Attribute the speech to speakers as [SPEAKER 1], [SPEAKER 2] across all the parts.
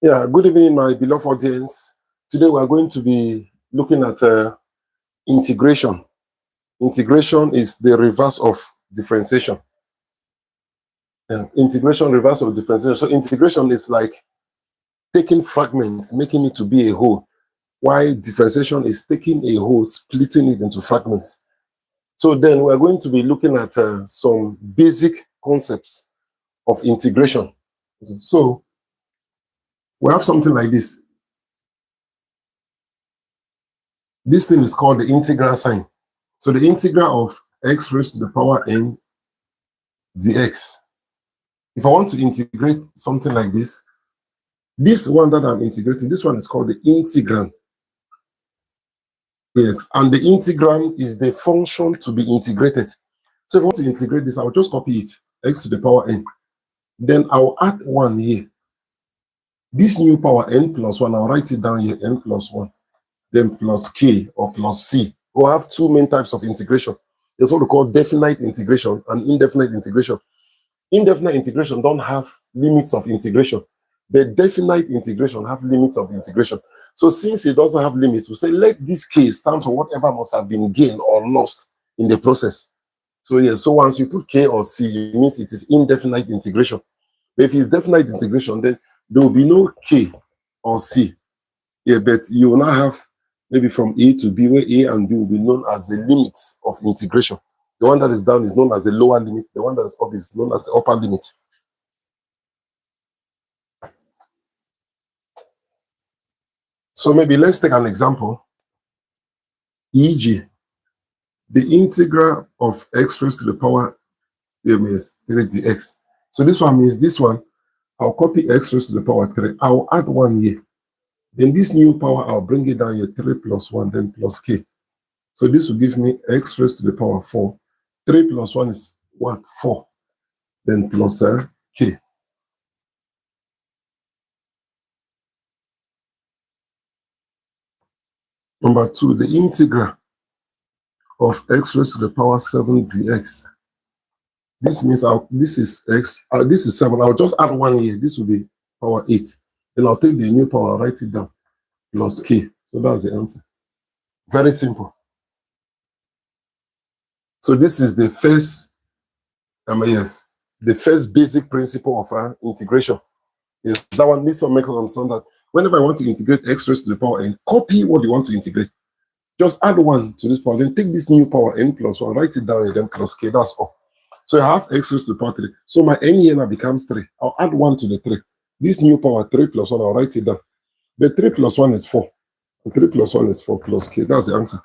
[SPEAKER 1] Yeah, good evening, my beloved audience. Today we are going to be looking at integration. Integration is the reverse of differentiation. Yeah. Integration, reverse of differentiation. So integration is like taking fragments, making it to be a whole, while differentiation is taking a whole, splitting it into fragments. So then we are going to be looking at some basic concepts of integration. So we have something like this. This thing is called the integral sign. So the integral of x raised to the power n dx. If I want to integrate something like this one that I'm integrating, this one is called the integrand. Yes, and the integrand is the function to be integrated. So if I want to integrate this, I'll just copy it, x to the power n. Then I'll add 1 here. This new power n plus 1, I'll write it down here, n plus 1. Then plus k or plus c. We'll have two main types of integration. There's what we call definite integration and indefinite integration. Indefinite integration don't have limits of integration, but definite integration have limits of integration. So since it doesn't have limits, we say let this k stand for whatever must have been gained or lost in the process. So yeah, so once you put k or c, it means it is indefinite integration. But if it's definite integration, then there will be no k or c. Yeah, but you will now have maybe from A to B, where A and B will be known as the limits of integration. The one that is down is known as the lower limit. The one that is up is known as the upper limit. So maybe let's take an example. E.g., the integral of x raised to the power is 3 dx. So this one means this one, I'll copy x raised to the power 3. I'll add 1 here. Then this new power, I'll bring it down here, 3 plus 1, then plus k. So this will give me x raised to the power 4. 3 plus 1 is what? 4. Then plus k. Number 2, the integral of x raised to the power 7 dx. This means this is x, this is 7. I'll just add 1 here. This will be power 8. Then I'll take the new power, write it down, plus k. So that's the answer. Very simple. So this is the first, the first basic principle of integration. Yes, that one needs to make us understand that whenever I want to integrate x raised to the power n, copy what you want to integrate. Just add 1 to this power, then take this new power n plus 1, write it down, and then plus k. That's all. So I have x raised to the power 3. So my n here now becomes 3. I'll add 1 to the 3. This new power 3 plus 1, I'll write it down. The 3 plus 1 is 4. And 3 plus 1 is 4 plus k. That's the answer.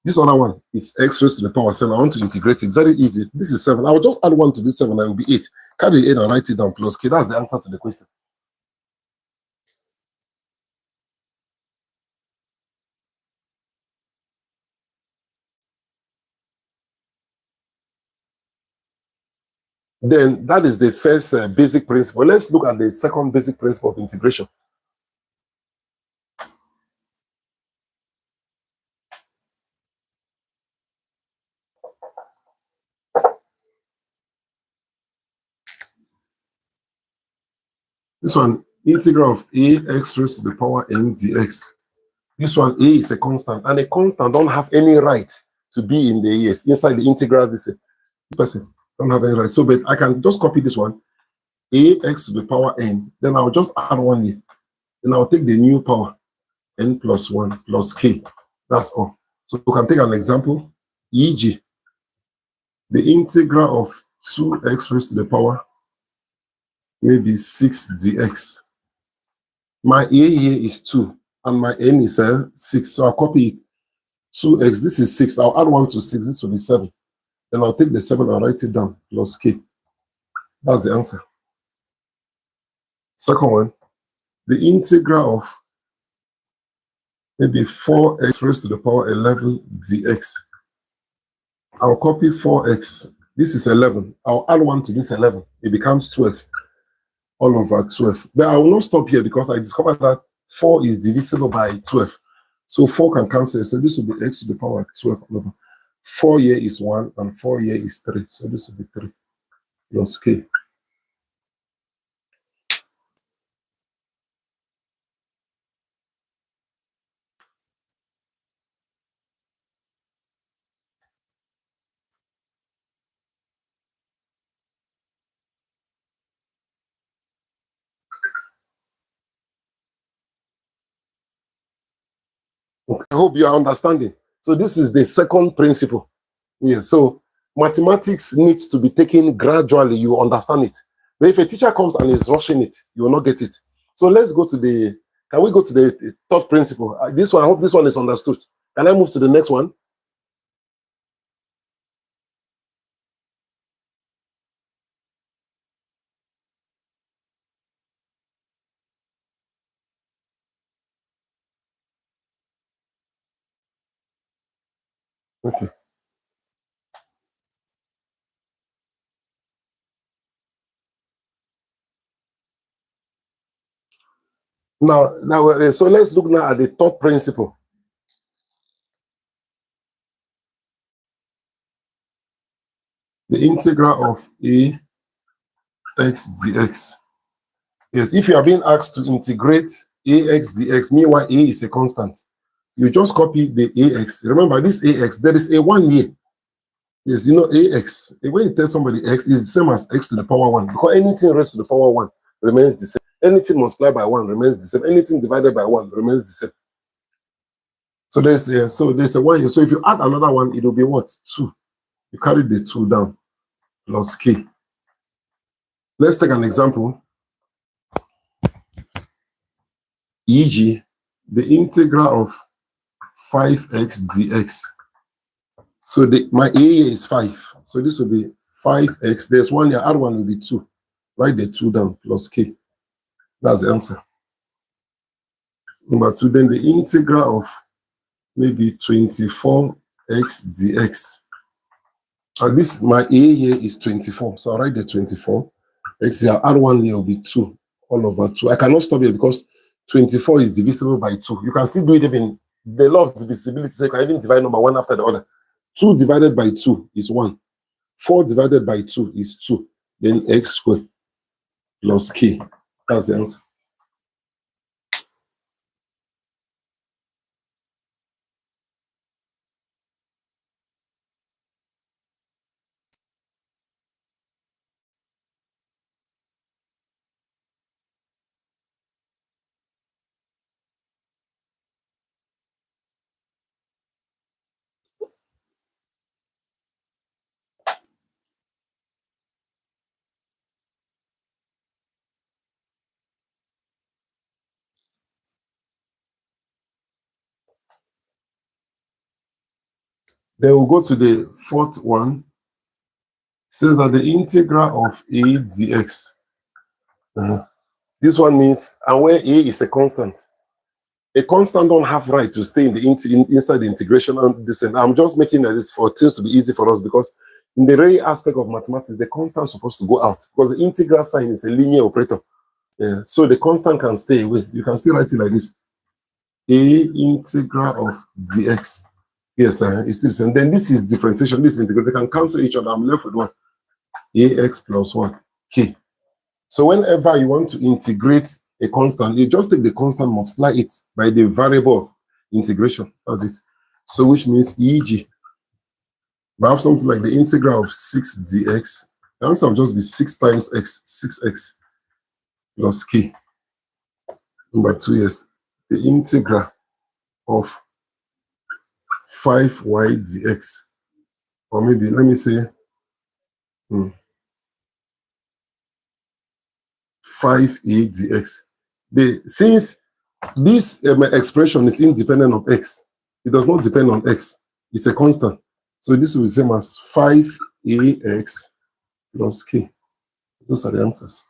[SPEAKER 1] This other one is x raised to the power 7. I want to integrate it. Very easy. This is 7. I will just add 1 to this 7. And it will be 8. Carry 8 and write it down plus k. That's the answer to the question. Then that is the first basic principle. Let's look at the second basic principle of integration. This one, integral of ax raised to the power n dx. This one, a is a constant, and a constant don't have any right to be in the AS, inside the integral. This person don't have any right. So, but I can just copy this one, ax to the power n. Then I'll just add 1 here. Then I'll take the new power, n plus 1 plus k. That's all. So we can take an example, e.g., the integral of 2x raised to the power maybe 6 dx. My a here is 2, and my n is 6. So I'll copy it. 2x, this is 6. I'll add 1 to 6. This will be 7. Then I'll take the 7 and write it down, plus k. That's the answer. Second one, the integral of maybe 4x raised to the power 11 dx. I'll copy 4x. This is 11. I'll add 1 to this 11. It becomes 12. All over 12. But I will not stop here because I discovered that 4 is divisible by 12. So 4 can cancel. So this will be x to the power 12 all over. 4 here is 1 and 4 here is 3. So this will be 3 plus k. Okay. I hope you are understanding. So this is the second principle. Yeah, so mathematics needs to be taken gradually. You understand it. But if a teacher comes and is rushing it, you will not get it. So let's go to the, can we go to the third principle? This one, I hope this one is understood. Can I move to the next one? Okay. Now, so let's look now at the third principle. The integral of ax dx. Yes, if you are being asked to integrate ax dx, meanwhile a is a constant, you just copy the ax. Remember, this ax, there is a 1 here. Yes, you know, ax, when you tell somebody x is the same as x to the power 1, because anything raised to the power 1 remains the same. Anything multiplied by 1 remains the same. Anything divided by 1 remains the same. So there's a 1 here. So if you add another one, it will be what? 2. You carry the 2 down plus k. Let's take an example. E.g., the integral of 5x dx. So my a here is 5. So this will be 5x. There's 1 here. Add 1 will be 2. Write the 2 down plus k. That's the answer. Number 2, then the integral of maybe 24x dx. This, my a here is 24. So I'll write the 24. X here, add 1 here will be 2 all over 2. I cannot stop here because 24 is divisible by 2. You can still do it even, the law of divisibility, so you can even divide number 1 after the other. 2 divided by 2 is 1. 4 divided by 2 is 2. Then x squared plus k. That's the answer. Then we'll go to the fourth one. It says that the integral of a dx. This one means, and where a is a constant don't have right to stay in the inside the integration and this. And I'm just making this for things to be easy for us, because in the very aspect of mathematics, the constant is supposed to go out because the integral sign is a linear operator. Yeah. So the constant can stay away. You can still write it like this: a integral of dx. Yes, it's this. And then this is differentiation. This is integral. They can cancel each other. I'm left with what? Ax plus what? K. So whenever you want to integrate a constant, you just take the constant, multiply it by the variable of integration. That's it. So which means, e.g., if I have something like the integral of 6 dx, the answer will just be 6 times x, 6x plus k. Number 2 is the integral of 5y dx. Or maybe, let me say, 5a dx. Since this expression is independent of x, it does not depend on x. It's a constant. So this will be the same as 5ax plus k. Those are the answers.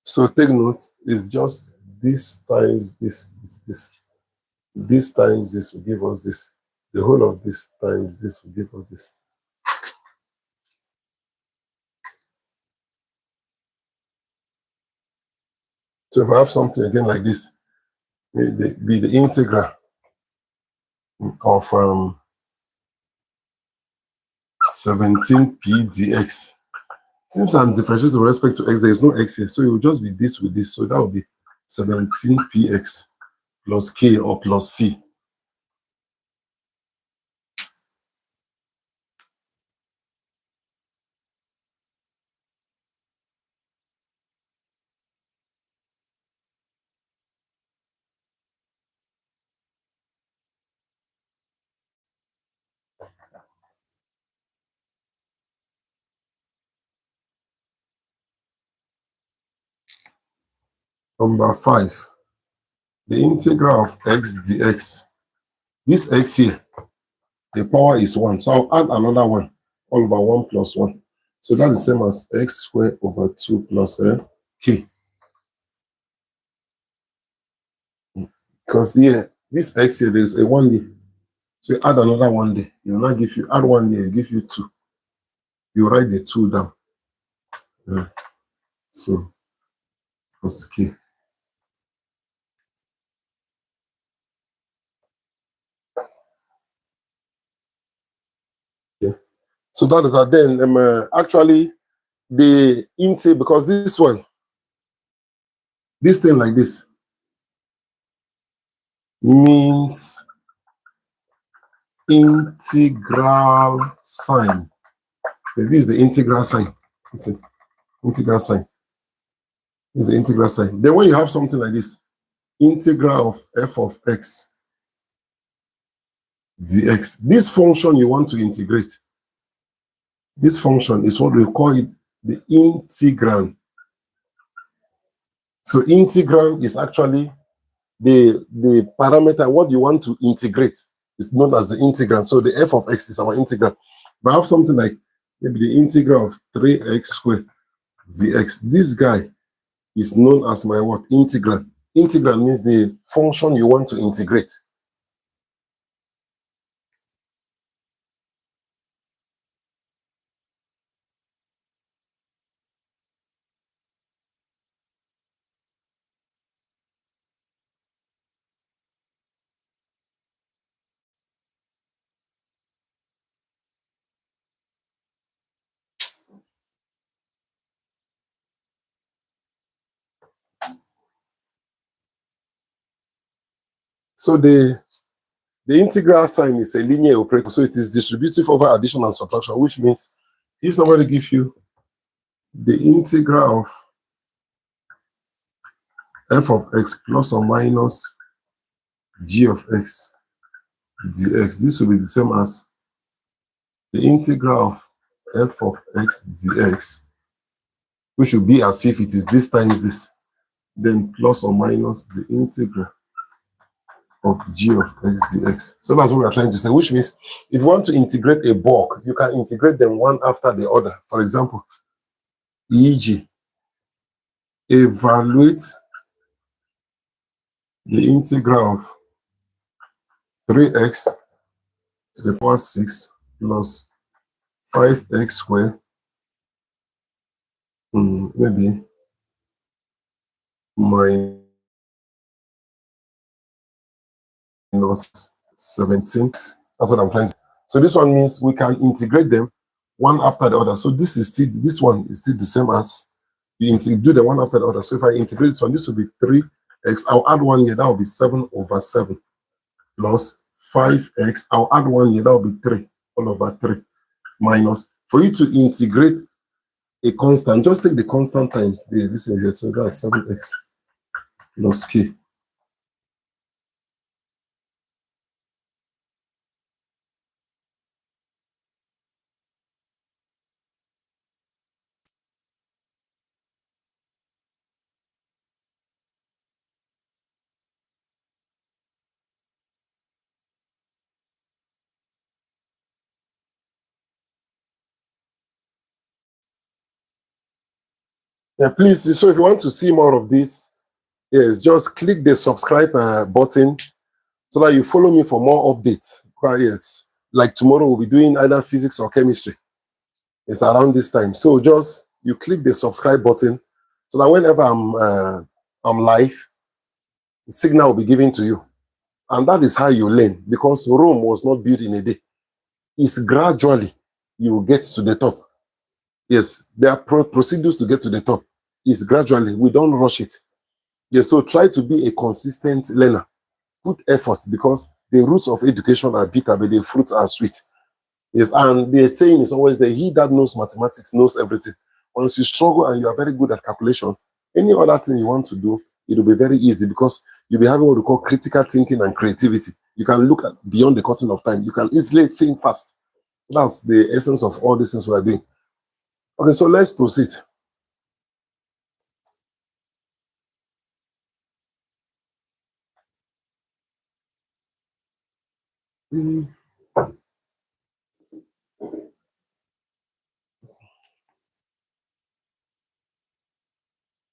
[SPEAKER 1] So take note, it's just this times this is this. This times this will give us this. The whole of this times this will give us this. So if I have something again like this, be the integral of 17p dx. Since I'm differentiating with respect to x, there is no x here, so it will just be this with this. So that will be 17px plus k or plus c. Number 5, the integral of x dx. This x here, the power is 1. So I'll add another 1, all over 1 plus 1. So that's the same as x squared over 2 plus k. Because here, this x here, there is a 1 there. So you add another 1 there. It will not give you, add 1 there, it give you 2. You write the 2 down. Yeah. So, plus k. Yeah. So that is that. Then actually the integral, because this one, this thing like this means integral sign. Okay, this is the integral sign. This is the integral sign. This is the integral sign. Then when you have something like this, integral of f of x dx, this function you want to integrate, this function is what we call it the integrand. So integrand is actually the parameter, what you want to integrate is known as the integrand. So the f of x is our integrand. If I have something like maybe the integral of 3x squared dx, this guy is known as my what? Integrand. Integrand means the function you want to integrate. So the integral sign is a linear operator, so it is distributive over addition and subtraction, which means if somebody gives you the integral of f of x plus or minus g of x dx, this will be the same as the integral of f of x dx, which will be as if it is this times this, then plus or minus the integral of g of x dx. So that's what we are trying to say, which means if you want to integrate a bulk, you can integrate them one after the other. For example, e.g., evaluate the integral of 3x to the power 6 plus 5x squared, maybe minus 17. That's what I'm trying to say. So this one means we can integrate them one after the other. So this one is still the same as you do the one after the other. So if I integrate this one, this will be 3x. I'll add 1 here, that will be 7 over 7 plus 5x. I'll add 1 here, that will be 3 all over 3 minus. For you to integrate a constant, just take the constant times this is here. So that's 7x plus k. Yeah, please. So if you want to see more of this, yes, just click the subscribe button so that you follow me for more updates. Yes, like tomorrow we'll be doing either physics or chemistry. It's around this time. So just you click the subscribe button so that whenever I'm live, the signal will be given to you. And that is how you learn, because Rome was not built in a day. It's gradually you get to the top. Yes, there are procedures to get to the top. It's gradually, we don't rush it. Yes, so try to be a consistent learner. Put effort, because the roots of education are bitter, but the fruits are sweet. Yes, and the saying is always that he that knows mathematics knows everything. Once you struggle and you are very good at calculation, any other thing you want to do, it will be very easy, because you'll be having what we call critical thinking and creativity. You can look at beyond the curtain of time. You can easily think fast. That's the essence of all these things we are doing. Okay, so let's proceed. So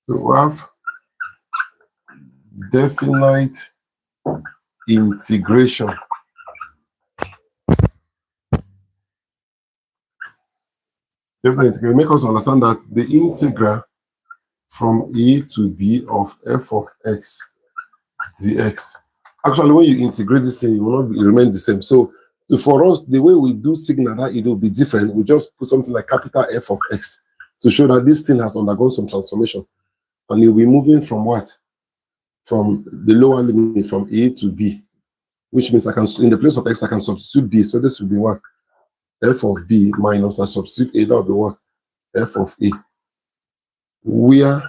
[SPEAKER 1] we have definite integration. Definite integration make us understand that the integral from a to b of f of x dx. Actually, when you integrate this thing, it will not remain the same. So for us, the way we do signal that it will be different, we just put something like capital F of x to show that this thing has undergone some transformation. And you'll be moving from what? From the lower limit from a to b, which means I can, in the place of x, I can substitute b. So this will be what? F of b minus, I substitute a, that will be what? F of a. Where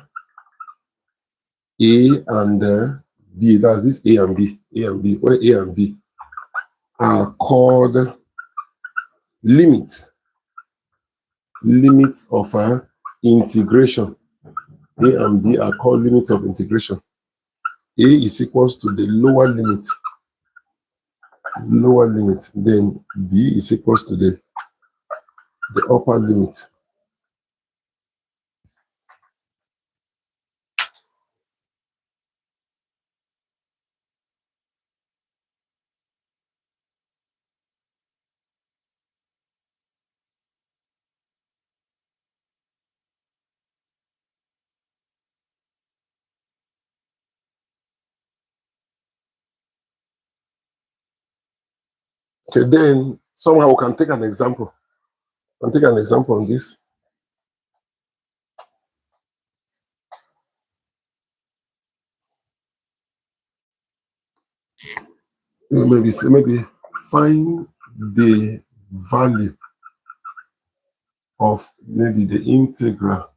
[SPEAKER 1] a and b, that's this a and b, where a and b are called limits of integration. A and b are called limits of integration. A is equals to the lower limit, then b is equals to the upper limit. Okay, then somehow we can take an example. On this. Maybe find the value of maybe the integral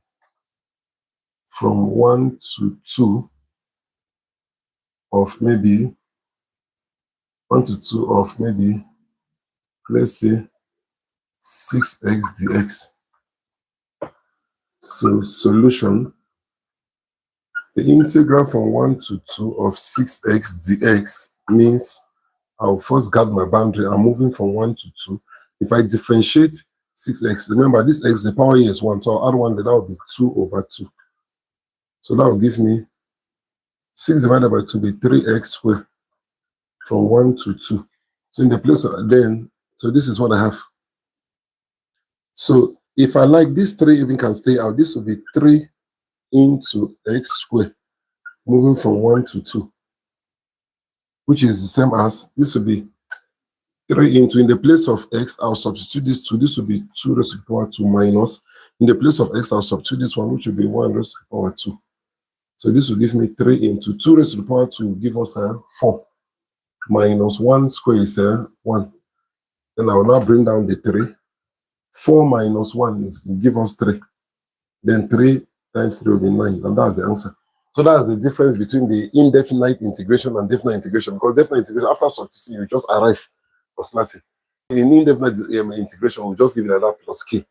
[SPEAKER 1] from 1 to 2 of maybe 1 to 2 of maybe, let's say, 6x dx. So solution, the integral from 1 to 2 of 6x dx means I'll first guard my boundary. I'm moving from 1 to 2. If I differentiate 6x, remember this x, the power here is 1, so I'll add 1, that will be 2 over 2. So that will give me 6 divided by 2 will be 3x squared from 1 to 2. So in the place of then, so this is what I have. So if I like this 3 even can stay out, this will be 3 into x squared, moving from 1 to 2, which is the same as, this will be 3 into, in the place of x, I'll substitute this 2, this will be 2 raised to the power 2 minus, in the place of x, I'll substitute this one, which will be 1 raised to the power 2. So this will give me 3 into 2 raised to the power 2 will give us 4 minus 1 square is 1. Then I will now bring down the 3. 4 minus 1 is will give us 3. Then 3 times 3 will be 9, and that's the answer. So that's the difference between the indefinite integration and definite integration, because definite integration, after substituting, you just arrive at nothing. In indefinite integration, we'll just give it that plus k.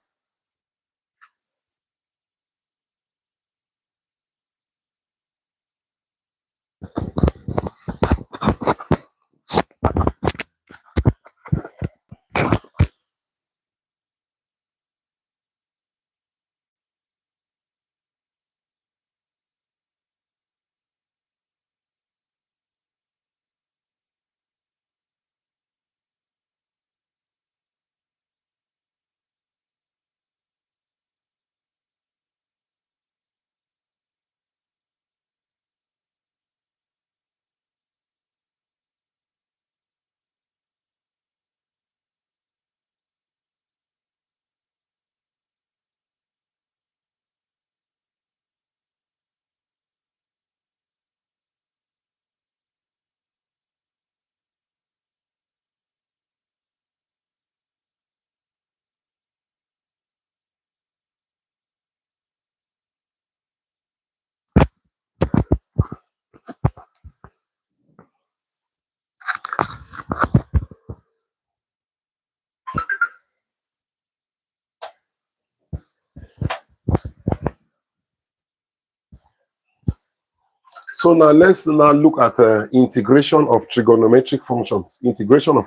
[SPEAKER 1] So now let's now look at integration of trigonometric functions. Integration of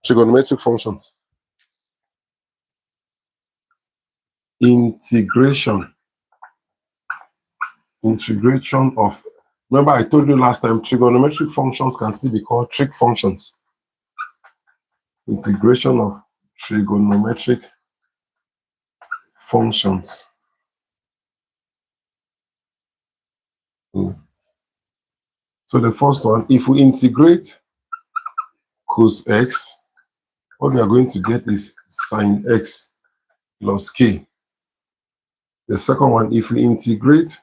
[SPEAKER 1] trigonometric functions. Integration of, remember I told you last time, trigonometric functions can still be called trig functions. Integration of trigonometric functions. So the first one, if we integrate cos x, what we are going to get is sine x plus k. The second one, if we integrate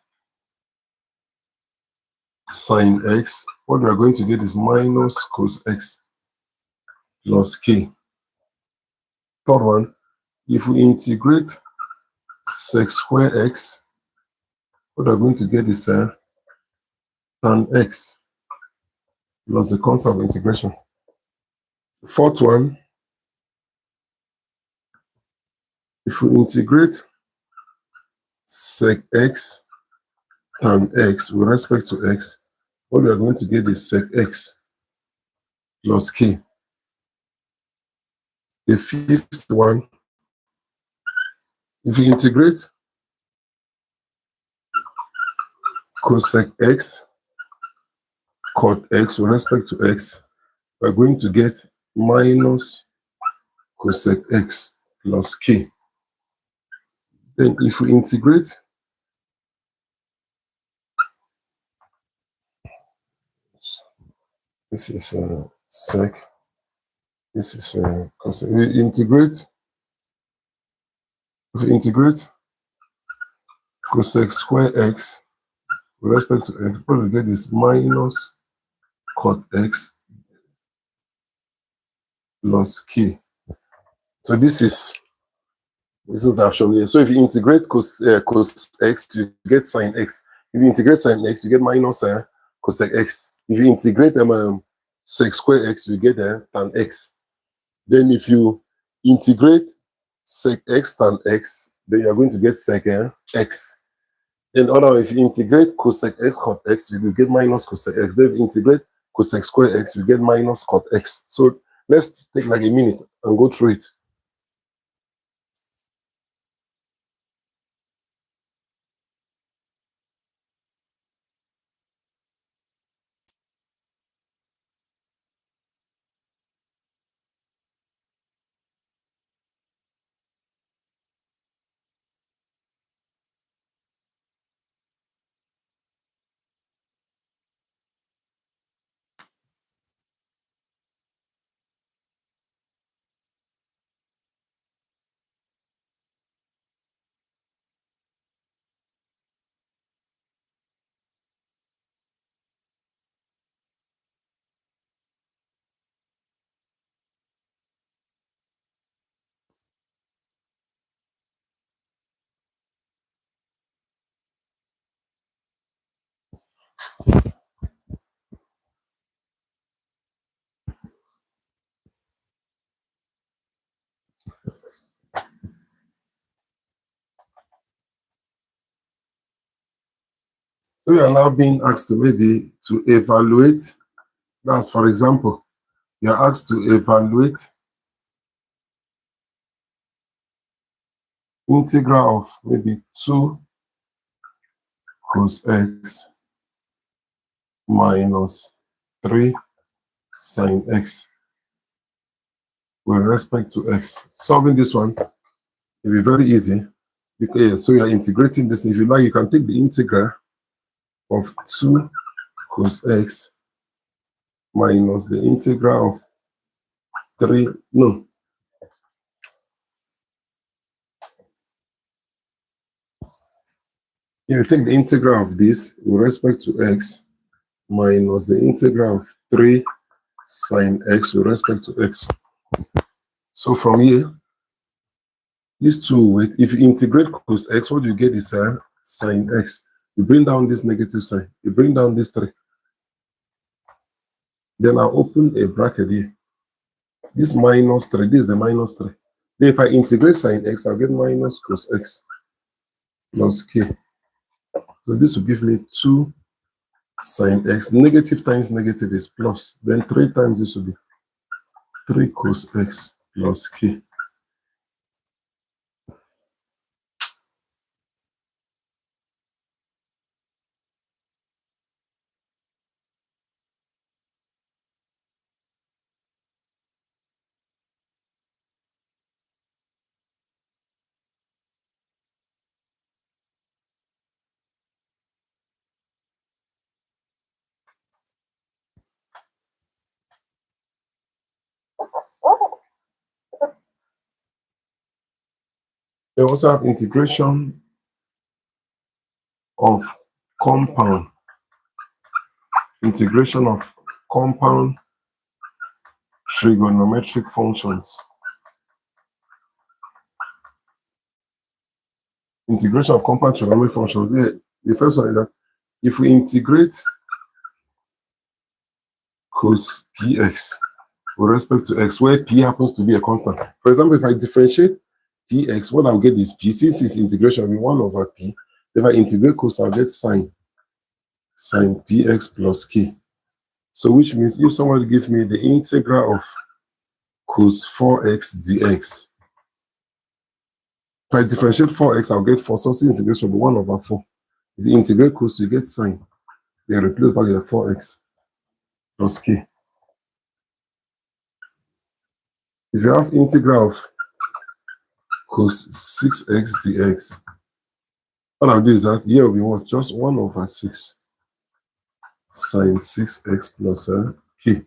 [SPEAKER 1] sine x, what we are going to get is minus cos x plus k. Third one, if we integrate sec square x, what we are going to get is tan x plus the constant of integration. Fourth one, if we integrate sec x tan x with respect to x, what we are going to get is sec x plus k. The fifth one, if we integrate cosec x cot x with respect to x, we are going to get minus cosec x plus k. Then if we integrate this is sec, this is cosec. We integrate, if we integrate cosec square x with respect to x, what we get is minus cot x plus k. So this is I've shown here. So if you integrate cos x, you get sine x. If you integrate sine x, you get minus cosec x. If you integrate sec square x, you get tan x. Then if you integrate sec x tan x, then you are going to get sec x. Then if you integrate cosec x cot x, you will get minus cosec x. Then if you integrate cosec square x, you get minus cot x. So let's take like a minute and go through it. So you are now being asked to maybe to evaluate. That's, for example, you are asked to evaluate integral of maybe 2 cos x minus 3 sine x with respect to x. Solving this one will be very easy because so you are integrating this. If you like, you can take the integral of 2 cos x minus the integral of 3, no. You take the integral of this with respect to x minus the integral of 3 sine x with respect to x. So from here, these two weight, if you integrate cos x, what you get is sine x. You bring down this negative sign, you bring down this 3. Then I'll open a bracket here. This minus 3, this is the minus 3. Then if I integrate sine x, I'll get minus cos x plus k. So this will give me 2 sine x. Negative times negative is plus. Then 3 times this will be 3 cos x plus k. They also have integration of compound. Integration of compound trigonometric functions. Integration of compound trigonometric functions. The first one is that if we integrate cos px with respect to x, where p happens to be a constant. For example, if I differentiate px, what I'll get is p. Since it's integration, will be 1 over p. If I integrate cos, I'll get sine px plus k. So which means if somebody gives me the integral of cos 4x dx, if I differentiate 4x, I'll get 4. So since integration will be 1 over 4. If you integrate cos, you get sine. Then replace by your 4x plus k. If you have integral of cos 6x dx, what I'll do is that here will be what? Just 1 over 6 sine 6x plus k.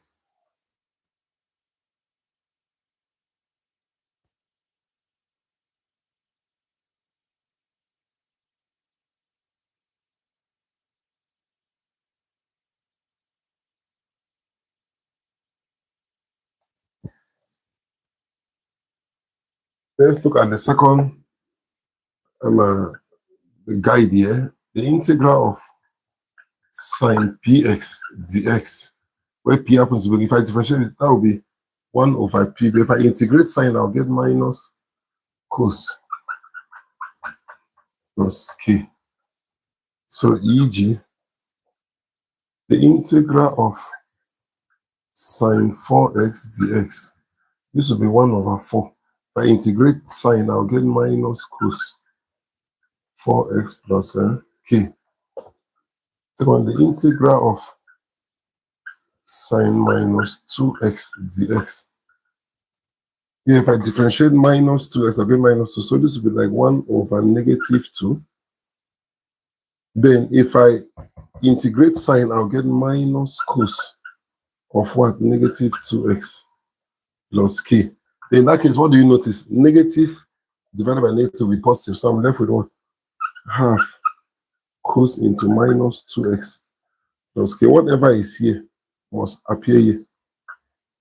[SPEAKER 1] Let's look at the second guide here. The integral of sine px dx, where p happens to be, if I differentiate it, that will be 1 over p. But if I integrate sine, I'll get minus cos plus k. So e.g., the integral of sine 4x dx, this will be 1 over 4. If I integrate sine, I'll get minus cos 4x plus k. Second, the integral of sine minus 2x dx. Here, if I differentiate minus 2x, I'll get minus 2. So this will be like 1 over negative 2. Then if I integrate sine, I'll get minus cos of what? Negative 2x plus k. In that case, what do you notice? Negative divided by negative will be positive. So I'm left with what? Half cos into minus 2x plus k. Whatever is here must appear here.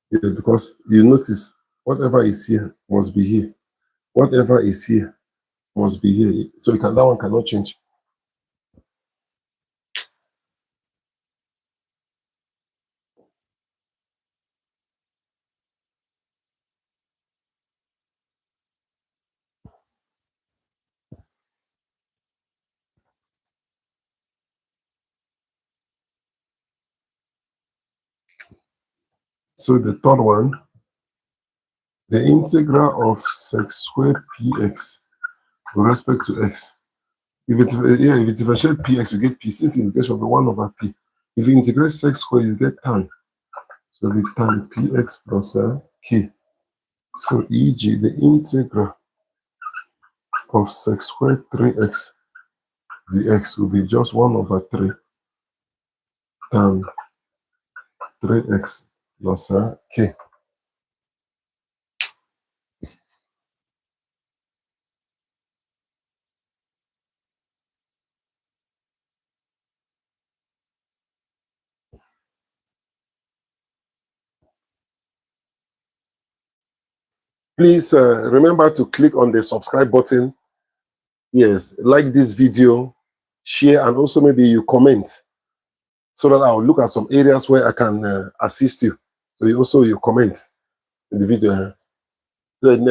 [SPEAKER 1] Yeah, because you notice whatever is here must be here. Whatever is here must be here. So that one cannot change. So the third one, the integral of sec squared px with respect to x. If you differentiate px, you get p. Since integration will be 1 over p. If you integrate sec squared, you get tan. So it'll be tan px plus k. So e.g., the integral of sec squared 3x dx will be just 1 over 3 tan 3x plus k. Please remember to click on the subscribe button. Yes, like this video, share, and also maybe you comment so that I'll look at some areas where I can assist you. So you comment in the video. Then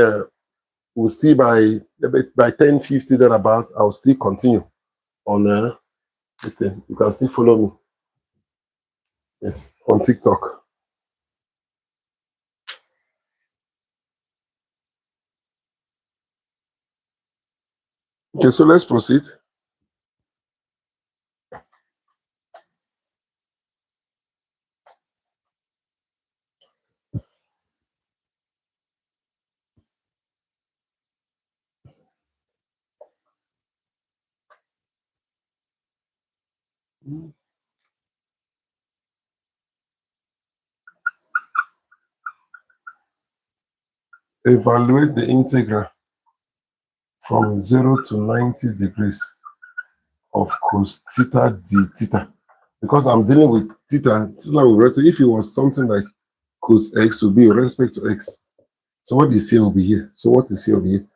[SPEAKER 1] we'll still by 10:50 then about, I'll still continue on this thing. You can still follow me. Yes, on TikTok. Okay, so let's proceed. Evaluate the integral from 0 to 90 degrees of cos theta d theta. Because I'm dealing with theta, if it was something like cos x, will be with respect to x. So what is here will be here. So what is here will be here.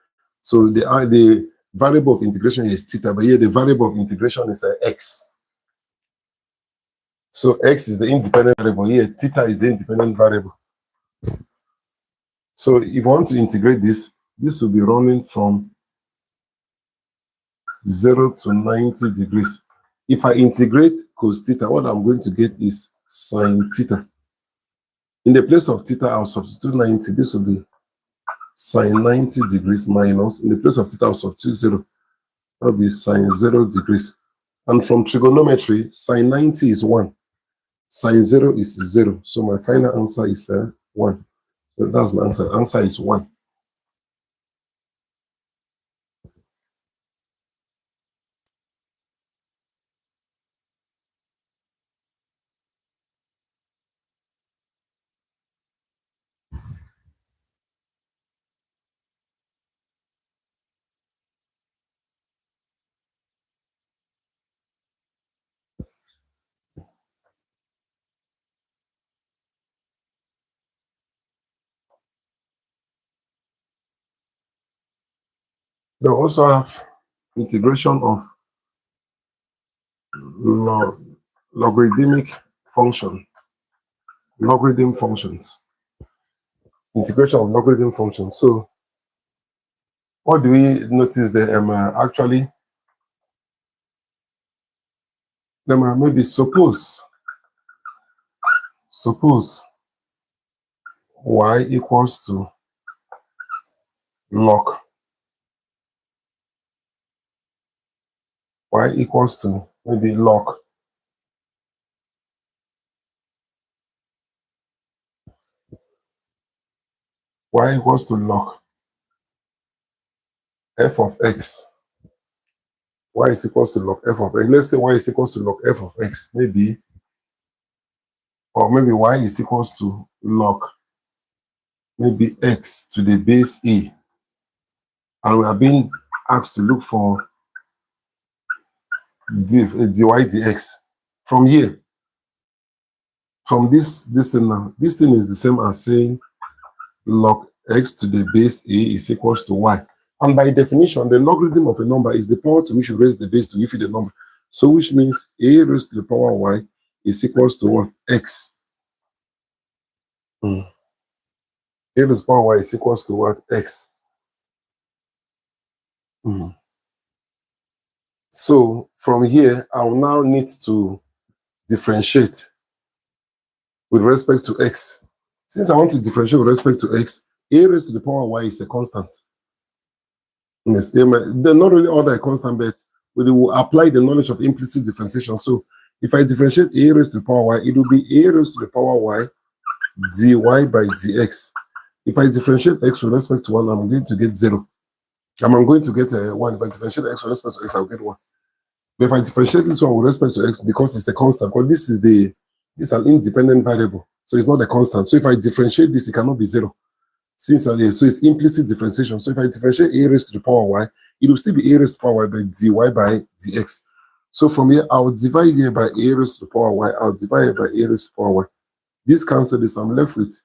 [SPEAKER 1] So the variable of integration is theta, but here the variable of integration is x. So x is the independent variable. Here theta is the independent variable. So if you want to integrate this, this will be running from 0 to 90 degrees. If I integrate cos theta, what I'm going to get is sine theta. In the place of theta, I'll substitute 90. This will be sine 90 degrees minus, in the place of theta, I'll substitute 0. That will be sine 0 degrees. And from trigonometry, sine 90 is 1. Sine 0 is 0. So my final answer is 1. So that's my answer. Answer is 1. They also have integration of logarithmic function, logarithm functions, integration of logarithm functions. So what do we notice there? Actually, maybe suppose y equals to log y equals to maybe log y equals to log f of x. Y is equals to log f of x. Let's say y is equals to log f of x, maybe, or maybe y is equals to log maybe x to the base a, and we are being asked to look for dy dx. From here, from this thing now, this thing is the same as saying log x to the base a is equals to y. And by definition, the logarithm of a number is the power to which you raise the base to give you the number. So which means a raised to the power y is equals to what? X. A raised to the power y is equals to what? X. So from here, I will now need to differentiate with respect to x. Since I want to differentiate with respect to x, a raised to the power y is a constant. Yes, they're not really all that constant, but we will apply the knowledge of implicit differentiation. So if I differentiate a raised to the power y, it will be a raised to the power y dy by dx. If I differentiate x with respect to 1, I'm going to get 0. I'm going to get 1. If I differentiate x with respect to x, I'll get 1. But if I differentiate this one with respect to x, because it's a constant, because this is an independent variable, so it's not a constant. So if I differentiate this, it cannot be 0. So it's implicit differentiation. So if I differentiate a raised to the power y, it will still be a raised to the power y by dy by dx. So from here, I'll divide here by a raised to the power y. I'll divide here by a raised to the power y. This cancel this. I'm left with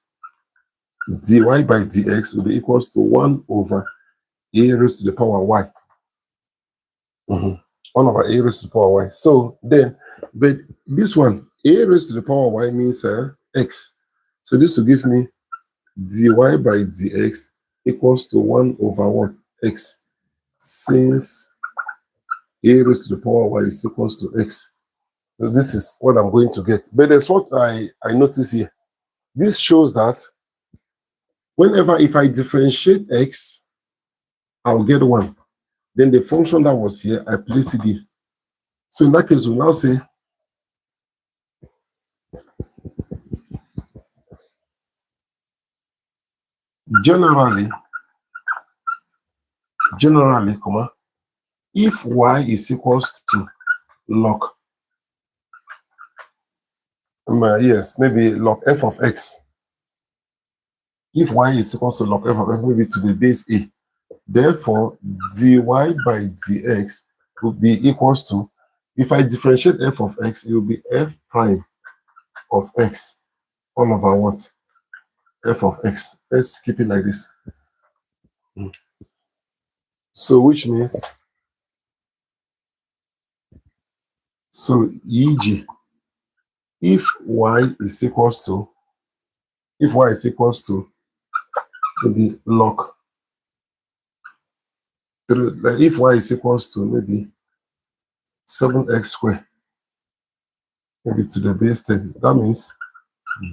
[SPEAKER 1] dy by dx will be equals to 1 over a raised to the power y. 1 over a raised to the power y. So then, but this one, a raised to the power y means x. So this will give me dy by dx equals to 1 over what? X. Since a raised to the power y is equals to x. So this is what I'm going to get. But that's what I notice here. This shows that whenever, if I differentiate x, I'll get 1. Then the function that was here, I place it here. So in that case, we'll now say generally, comma, if y is equals to log, yes, maybe log f of x. If y is equals to log f of x, maybe to the base a, therefore dy by dx will be equals to, if I differentiate f of x, it will be f prime of x all over what? F of x. Let's keep it like this. So which means, so e.g., if y is equals to, maybe log 3, like if y is equals to maybe 7x squared, maybe to the base 10, that means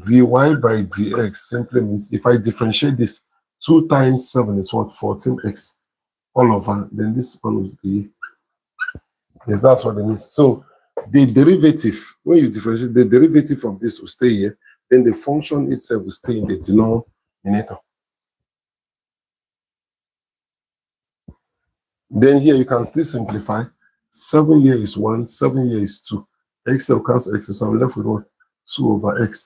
[SPEAKER 1] dy by dx simply means if I differentiate this, 2 times 7 is what? 14x all over, then this one will be, yes, that's what it means. So the derivative, when you differentiate, the derivative of this will stay here, then the function itself will stay in the denominator. Then here you can still simplify. 7 here is 1, 7 here is 2. X will cancel x, so I'm left with what? 2 over x.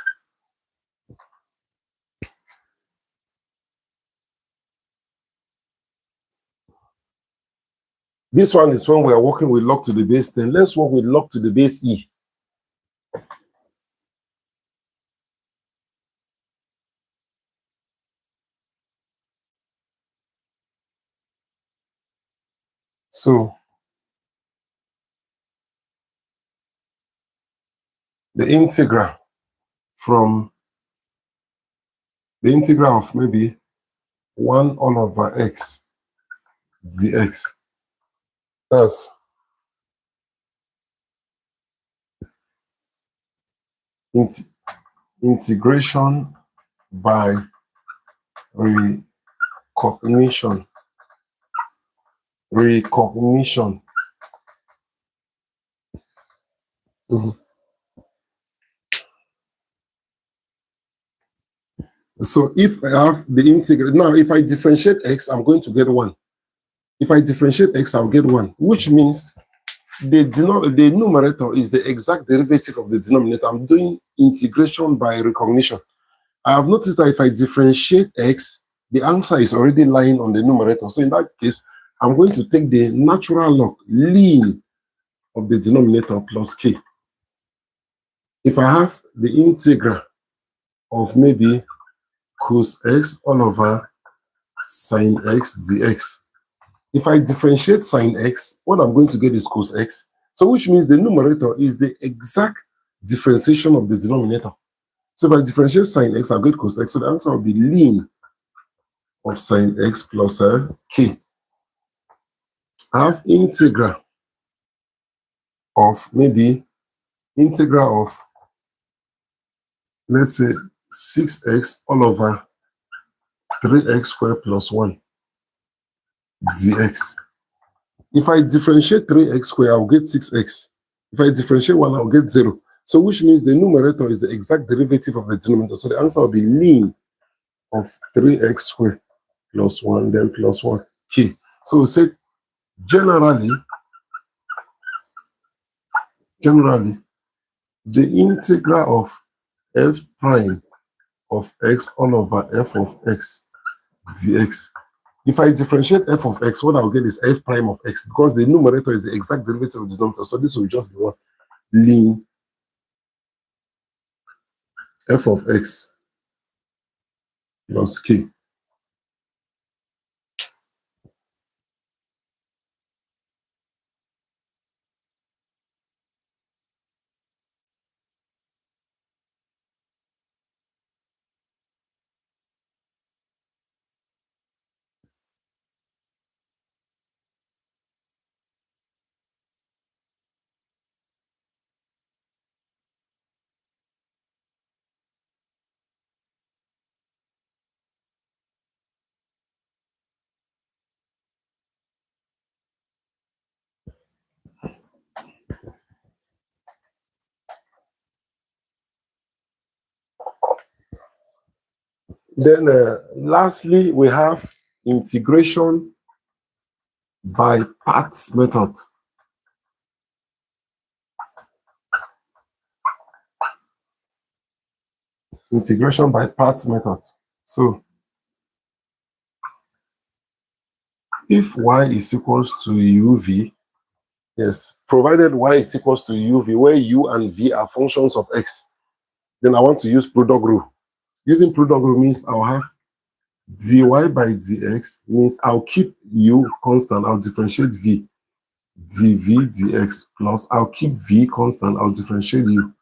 [SPEAKER 1] This one is when we are working with log to the base 10. Let's work with log to the base e. So the integral from the integral of maybe 1 all over x dx. That's integration by recognition. Mhm. So if I have the integral, now if I differentiate x, I'm going to get 1. If I differentiate x, I'll get 1, which means the numerator is the exact derivative of the denominator. I'm doing integration by recognition. I have noticed that if I differentiate x, the answer is already lying on the numerator. So in that case, I'm going to take the natural log ln of the denominator plus k. If I have the integral of maybe cos x all over sine x dx, if I differentiate sine x, what I'm going to get is cos x. So which means the numerator is the exact differentiation of the denominator. So if I differentiate sine x, I'll get cos x. So the answer will be ln of sine x plus k. I have integral of maybe integral of, let's say, 6x all over 3x squared plus 1 dx. If I differentiate 3x squared, I'll get 6x. If I differentiate 1, I'll get 0. So which means the numerator is the exact derivative of the denominator. So the answer will be ln of 3x squared plus 1, then plus 1 k. So we say generally, the integral of f prime of x all over f of x dx. If I differentiate f of x, what I'll get is f prime of x, because the numerator is the exact derivative of the denominator. So this will just be what? Ln f of x plus k. Then lastly, we have integration by parts method. Integration by parts method. So if y is equals to uv, yes, provided y is equals to uv, where u and v are functions of x, then I want to use product rule. Using product rule means I'll have dy by dx, means I'll keep u constant, I'll differentiate v, dv dx, plus I'll keep v constant, I'll differentiate u,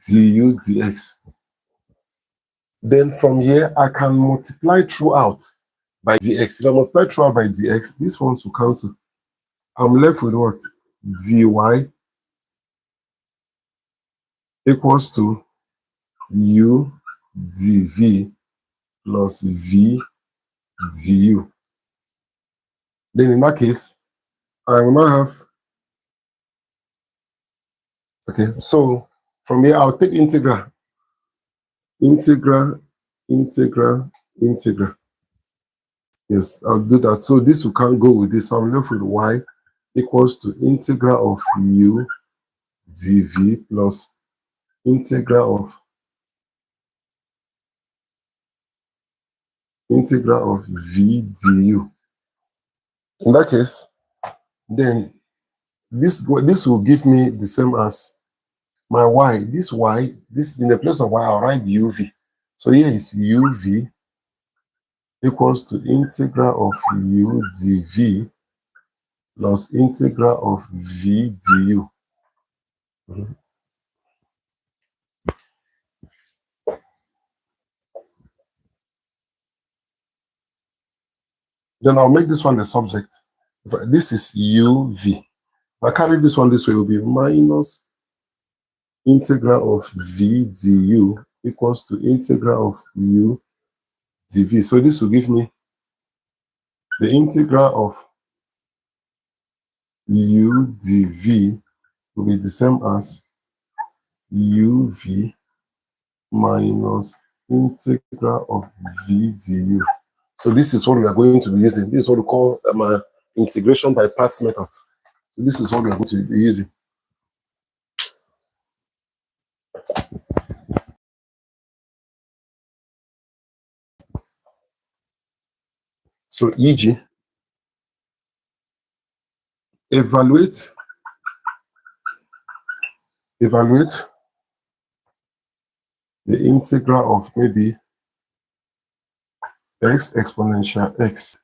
[SPEAKER 1] du dx. Then from here, I can multiply throughout by dx. If I multiply throughout by dx, these ones will cancel. I'm left with what? Dy equals to u dv plus v du. Then in that case, I will now have, okay, so from here, I'll take integral. Integral. Yes, I'll do that. So this will can't go with this. So I'm left with y equals to integral of u dv plus integral of v du. In that case, then this will give me the same as my y. This in the place of y, I'll write uv. So here is uv equals to integral of u dv plus integral of v du. Then I'll make this one the subject. This is uv. If I carry this one this way, it will be minus integral of v du equals to integral of u dv. So this will give me the integral of u dv will be the same as uv minus integral of v du. So this is what we are going to be using. This is what we call integration by parts method. So this is what we are going to be using. So e.g., evaluate the integral of maybe x exponential x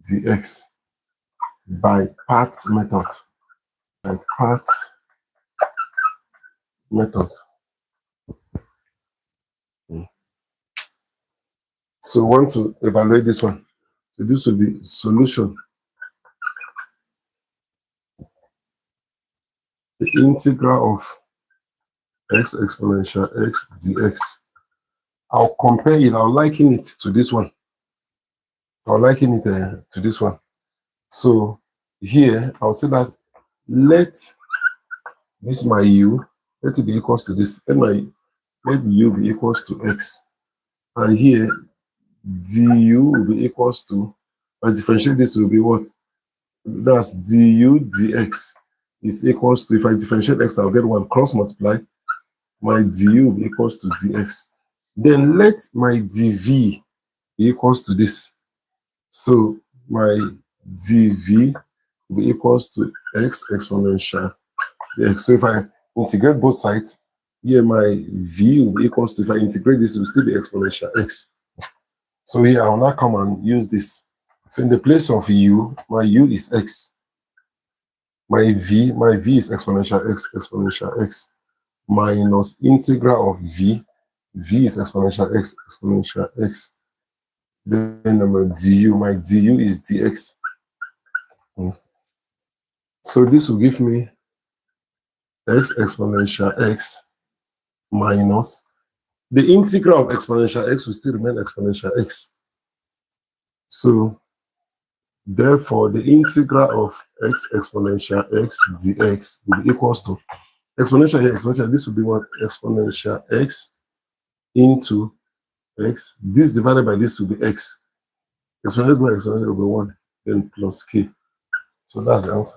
[SPEAKER 1] dx by parts method. By parts method. So we want to evaluate this one. So this will be solution. The integral of x exponential x dx. I'll compare it, I'll liken it to this one. I'll liken it to this one. So here, I'll say that let this my u, let it be equals to this. Let u be equals to x. And here, du will be equals to, if I differentiate this, will be what? That's du dx is equals to, if I differentiate x, I'll get one cross multiply. My du will be equals to dx. Then let my dv be equals to this. So my dv will be equals to x exponential x. So if I integrate both sides, here my v will be equals to, if I integrate this, it will still be exponential x. So here I will now come and use this. So in the place of u, my u is x. My v is exponential x minus integral of v is exponential x. Then my du is dx. So this will give me x exponential x minus the integral of exponential x will still remain exponential x. So therefore, the integral of x exponential x dx will be equals to exponential here, exponential. This will be what? Exponential x into x. This divided by this will be x. Exponential by exponential will be 1. Then plus k. So that's the answer.